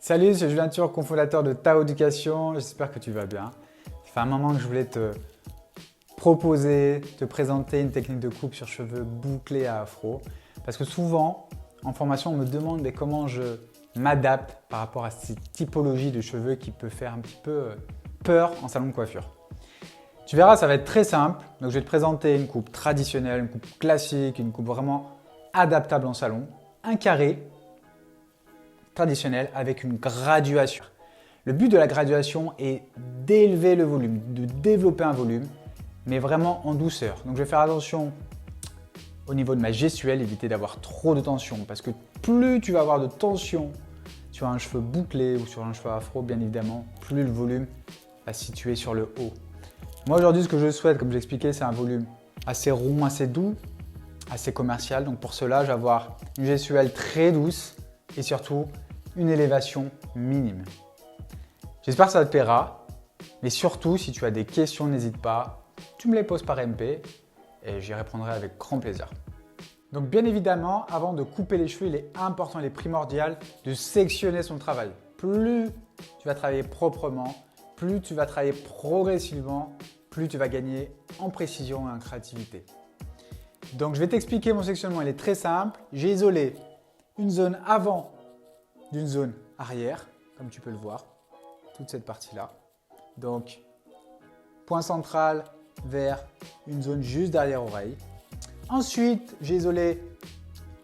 Salut, c'est Julien Turc, cofondateur de Tao Éducation. J'espère que tu vas bien. Ça fait un moment que je voulais te proposer, te présenter une technique de coupe sur cheveux bouclés à afro. Parce que souvent, en formation, on me demande comment je m'adapte par rapport à cette typologie de cheveux qui peut faire un petit peu peur en salon de coiffure. Tu verras, ça va être très simple. Donc, je vais te présenter une coupe traditionnelle, une coupe classique, une coupe vraiment adaptable en salon. Un carré traditionnel avec une graduation. Le but de la graduation est d'élever le volume, de développer un volume, mais vraiment en douceur. Donc je vais faire attention au niveau de ma gestuelle, éviter d'avoir trop de tension, parce que plus tu vas avoir de tension sur un cheveu bouclé ou sur un cheveu afro, bien évidemment, plus le volume va se situer sur le haut. Moi aujourd'hui, ce que je souhaite, comme j'expliquais, c'est un volume assez rond, assez doux, assez commercial. Donc pour cela, je vais avoir une gestuelle très douce et surtout une élévation minime. J'espère que ça te plaira, mais surtout si tu as des questions, n'hésite pas, tu me les poses par MP et j'y répondrai avec grand plaisir. Donc bien évidemment, avant de couper les cheveux, il est important, il est primordial de sectionner son travail. Plus tu vas travailler proprement, plus tu vas travailler progressivement, plus tu vas gagner en précision et en créativité. Donc je vais t'expliquer mon sectionnement, il est très simple. J'ai isolé une zone avant d'une zone arrière, comme tu peux le voir, toute cette partie-là. Donc, point central vers une zone juste derrière oreille. Ensuite, j'ai isolé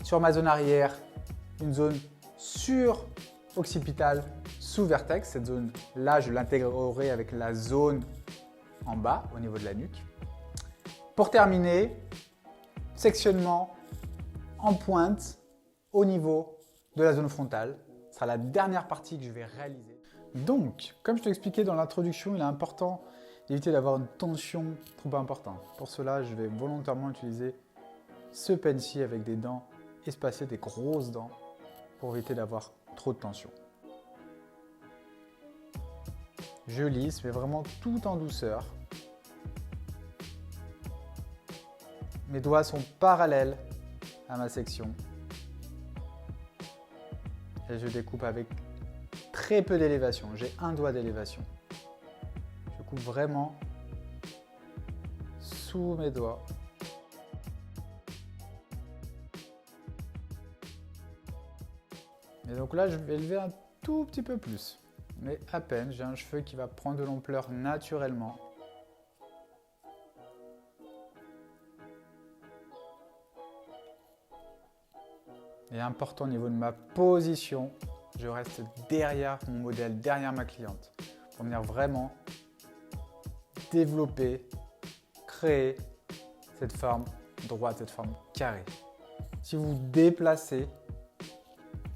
sur ma zone arrière une zone sur-occipitale sous vertex. Cette zone-là, je l'intégrerai avec la zone en bas, au niveau de la nuque. Pour terminer, sectionnement en pointe au niveau de la zone frontale. Ce sera la dernière partie que je vais réaliser. Donc, comme je t'ai expliqué dans l'introduction, il est important d'éviter d'avoir une tension trop importante. Pour cela, je vais volontairement utiliser ce pen-ci avec des dents espacées, des grosses dents, pour éviter d'avoir trop de tension. Je lisse, mais vraiment tout en douceur. Mes doigts sont parallèles à ma section. Et je découpe avec très peu d'élévation. J'ai un doigt d'élévation. Je coupe vraiment sous mes doigts. Et donc là, je vais élever un tout petit peu plus. Mais à peine, j'ai un cheveu qui va prendre de l'ampleur naturellement. Et important au niveau de ma position, je reste derrière mon modèle, derrière ma cliente, pour venir vraiment développer, créer cette forme droite, cette forme carrée. Si vous vous déplacez,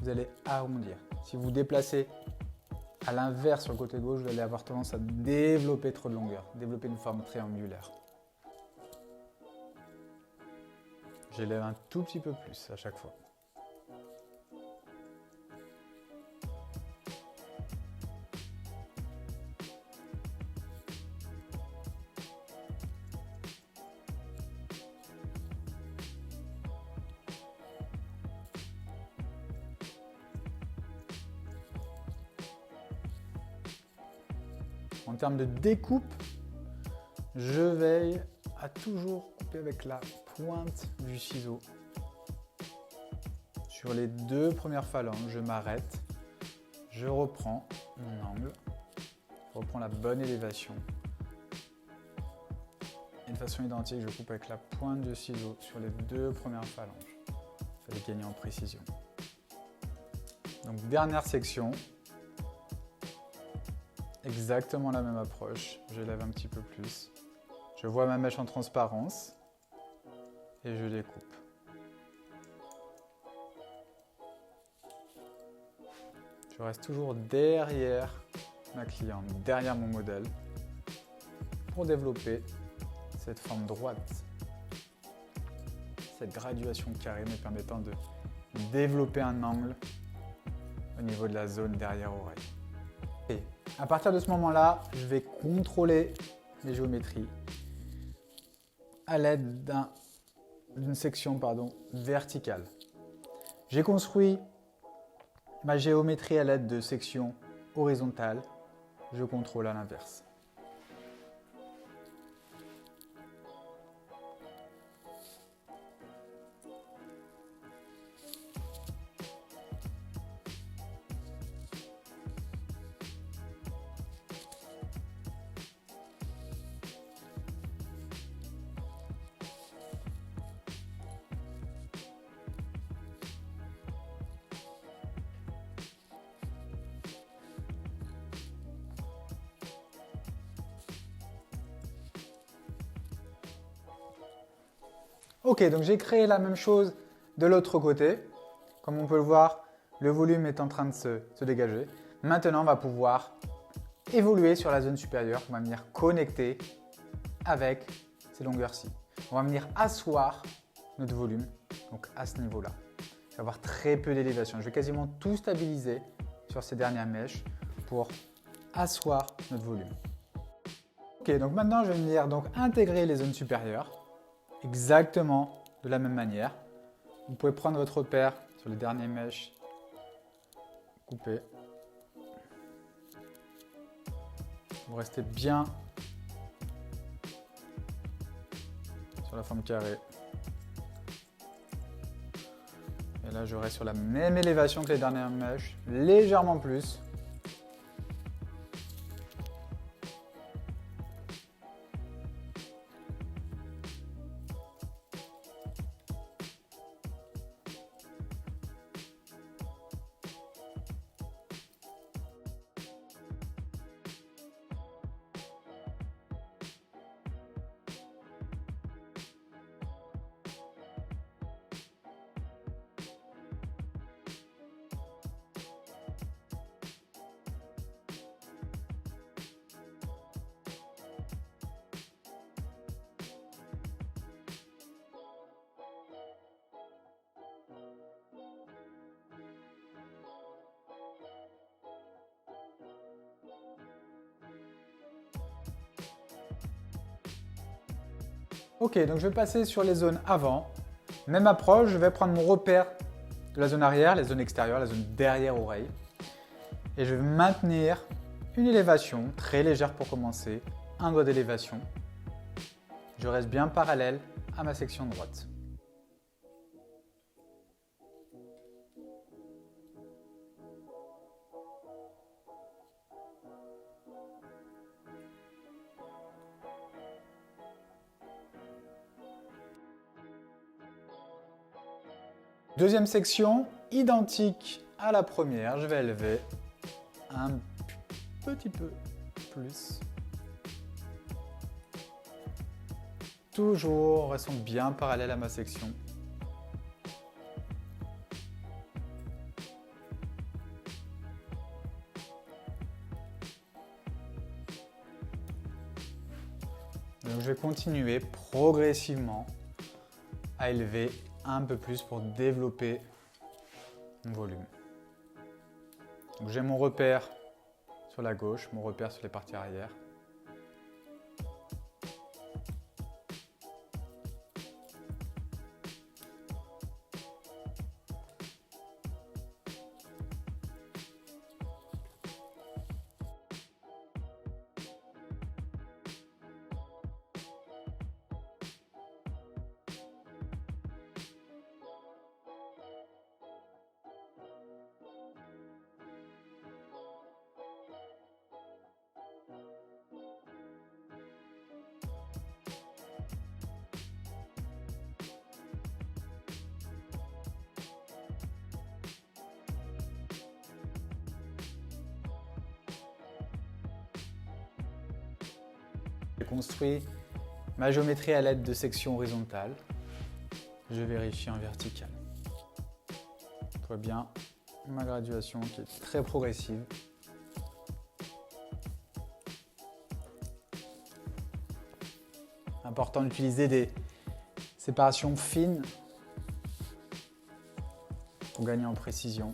vous allez arrondir. Si vous vous déplacez à l'inverse sur le côté gauche, vous allez avoir tendance à développer trop de longueur, développer une forme triangulaire. J'élève un tout petit peu plus à chaque fois. En termes de découpe, je veille à toujours couper avec la pointe du ciseau. Sur les deux premières phalanges, je m'arrête, je reprends mon angle, je reprends la bonne élévation. Et de façon identique, je coupe avec la pointe du ciseau sur les deux premières phalanges. Ça va gagner en précision. Donc dernière section. Exactement la même approche, j'élève un petit peu plus. Je vois ma mèche en transparence et je découpe. Je reste toujours derrière ma cliente, derrière mon modèle, pour développer cette forme droite. Cette graduation carrée me permettant de développer un angle au niveau de la zone derrière oreille. Et à partir de ce moment-là, je vais contrôler les géométries à l'aide d'une section verticale. J'ai construit ma géométrie à l'aide de sections horizontales, je contrôle à l'inverse. Ok, donc j'ai créé la même chose de l'autre côté. Comme on peut le voir, le volume est en train de se dégager. Maintenant, on va pouvoir évoluer sur la zone supérieure. On va venir connecter avec ces longueurs-ci. On va venir asseoir notre volume, donc à ce niveau-là. Je vais avoir très peu d'élévation. Je vais quasiment tout stabiliser sur ces dernières mèches pour asseoir notre volume. Ok, donc maintenant, je vais venir donc intégrer les zones supérieures. Exactement de la même manière. Vous pouvez prendre votre repère sur les dernières mèches, couper. Vous restez bien sur la forme carrée. Et là, je reste sur la même élévation que les dernières mèches, légèrement plus. Ok, donc je vais passer sur les zones avant. Même approche, je vais prendre mon repère de la zone arrière, la zone extérieure, la zone derrière oreille. Et je vais maintenir une élévation très légère pour commencer, un doigt d'élévation. Je reste bien parallèle à ma section droite. Deuxième section, identique à la première, je vais élever un petit peu plus. Toujours en restant bien parallèle à ma section. Donc je vais continuer progressivement à élever un peu plus pour développer mon volume. J'ai mon repère sur la gauche, mon repère sur les parties arrière. J'ai construit ma géométrie à l'aide de sections horizontales. Je vérifie en vertical. Je vois bien ma graduation qui est très progressive. Important d'utiliser des séparations fines pour gagner en précision.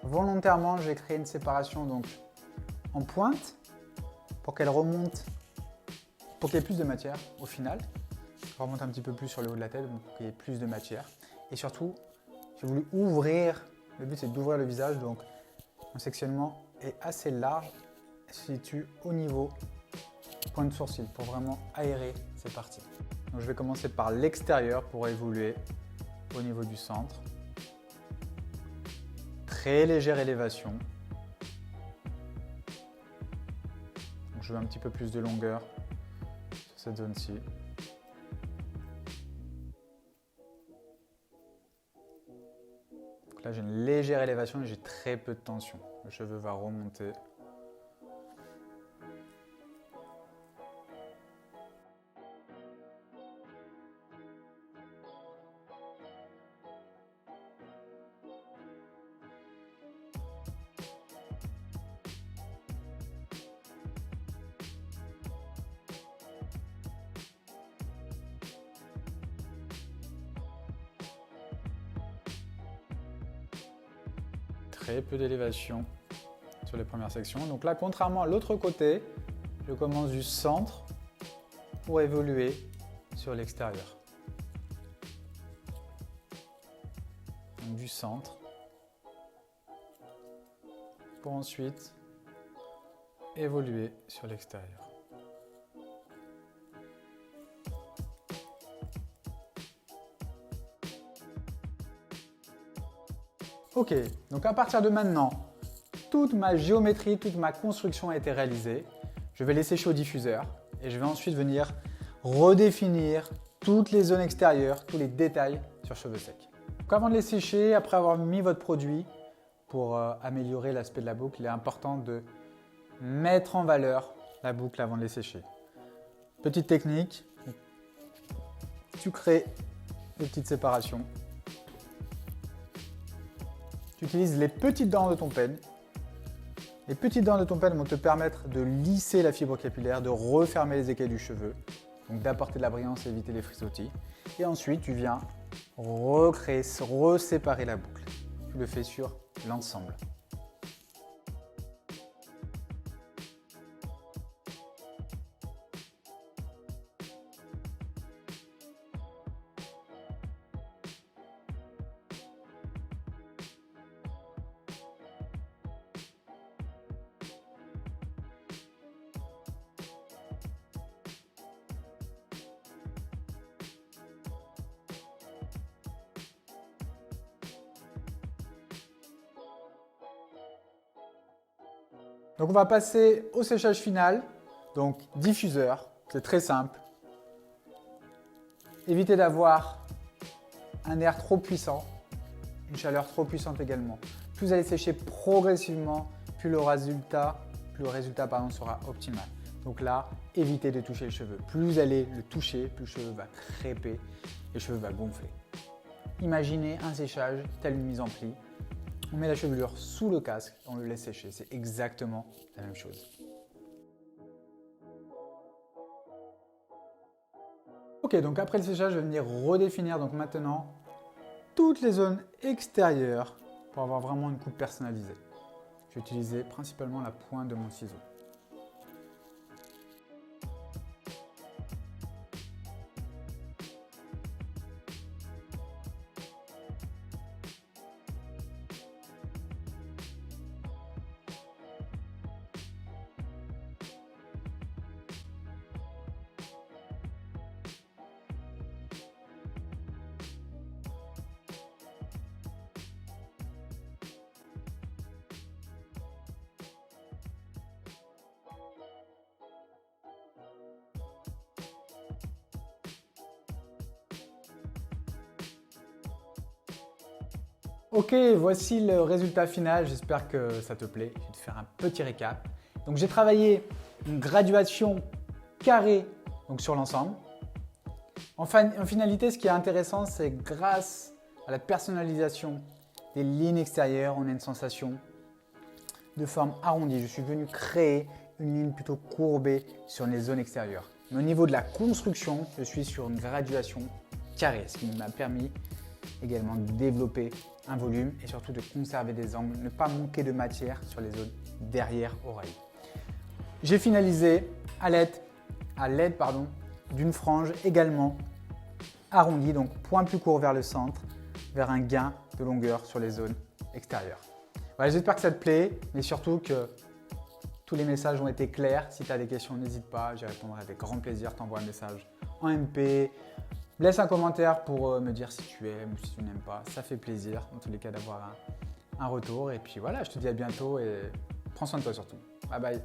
Volontairement, j'ai créé une séparation donc en pointe pour qu'elle remonte, pour qu'il y ait plus de matière au final. Je remonte un petit peu plus sur le haut de la tête pour qu'il y ait plus de matière. Et surtout, j'ai voulu ouvrir, le but c'est d'ouvrir le visage, donc mon sectionnement est assez large, et se situe au niveau du point de sourcil pour vraiment aérer ces parties. Donc je vais commencer par l'extérieur pour évoluer au niveau du centre. Très légère élévation. Donc je veux un petit peu plus de longueur sur cette zone-ci. Là, j'ai une légère élévation et j'ai très peu de tension. Le cheveu va remonter. Très peu d'élévation sur les premières sections. Donc là, contrairement à l'autre côté, je commence du centre pour évoluer sur l'extérieur. Donc du centre pour ensuite évoluer sur l'extérieur. Ok, donc à partir de maintenant, toute ma géométrie, toute ma construction a été réalisée. Je vais les sécher au diffuseur et je vais ensuite venir redéfinir toutes les zones extérieures, tous les détails sur cheveux secs. Donc avant de les sécher, après avoir mis votre produit pour améliorer l'aspect de la boucle, il est important de mettre en valeur la boucle avant de les sécher. Petite technique, tu crées des petites séparations. Tu utilises les petites dents de ton peigne. Les petites dents de ton peigne vont te permettre de lisser la fibre capillaire, de refermer les écailles du cheveu, donc d'apporter de la brillance et éviter les frisottis. Et ensuite, tu viens recréer, reséparer la boucle. Tu le fais sur l'ensemble. Donc on va passer au séchage final, donc diffuseur, c'est très simple. Évitez d'avoir un air trop puissant, une chaleur trop puissante également. Plus vous allez sécher progressivement, plus le résultat sera optimal. Donc là, évitez de toucher le cheveu. Plus vous allez le toucher, plus le cheveu va crêper et le cheveu va gonfler. Imaginez un séchage tel une mise en pli. On met la chevelure sous le casque et on le laisse sécher. C'est exactement la même chose. Ok, donc après le séchage, je vais venir redéfinir donc maintenant toutes les zones extérieures pour avoir vraiment une coupe personnalisée. Je vais utiliser principalement la pointe de mon ciseau. Ok, voici le résultat final, j'espère que ça te plaît. Je vais te faire un petit récap. Donc j'ai travaillé une graduation carrée donc sur l'ensemble. En finalité, ce qui est intéressant, c'est grâce à la personnalisation des lignes extérieures, on a une sensation de forme arrondie. Je suis venu créer une ligne plutôt courbée sur les zones extérieures. Mais au niveau de la construction, je suis sur une graduation carrée, ce qui m'a permis également de développer un volume et surtout de conserver des angles, ne pas manquer de matière sur les zones derrière oreille. J'ai finalisé à l'aide d'une frange également arrondie, donc point plus court vers le centre, vers un gain de longueur sur les zones extérieures. Voilà, j'espère que ça te plaît, mais surtout que tous les messages ont été clairs. Si tu as des questions, n'hésite pas, j'y répondrai avec grand plaisir. T'envoies un message en MP. Laisse un commentaire pour me dire si tu aimes ou si tu n'aimes pas. Ça fait plaisir, en tous les cas, d'avoir un retour. Et puis voilà, je te dis à bientôt et prends soin de toi surtout. Bye bye.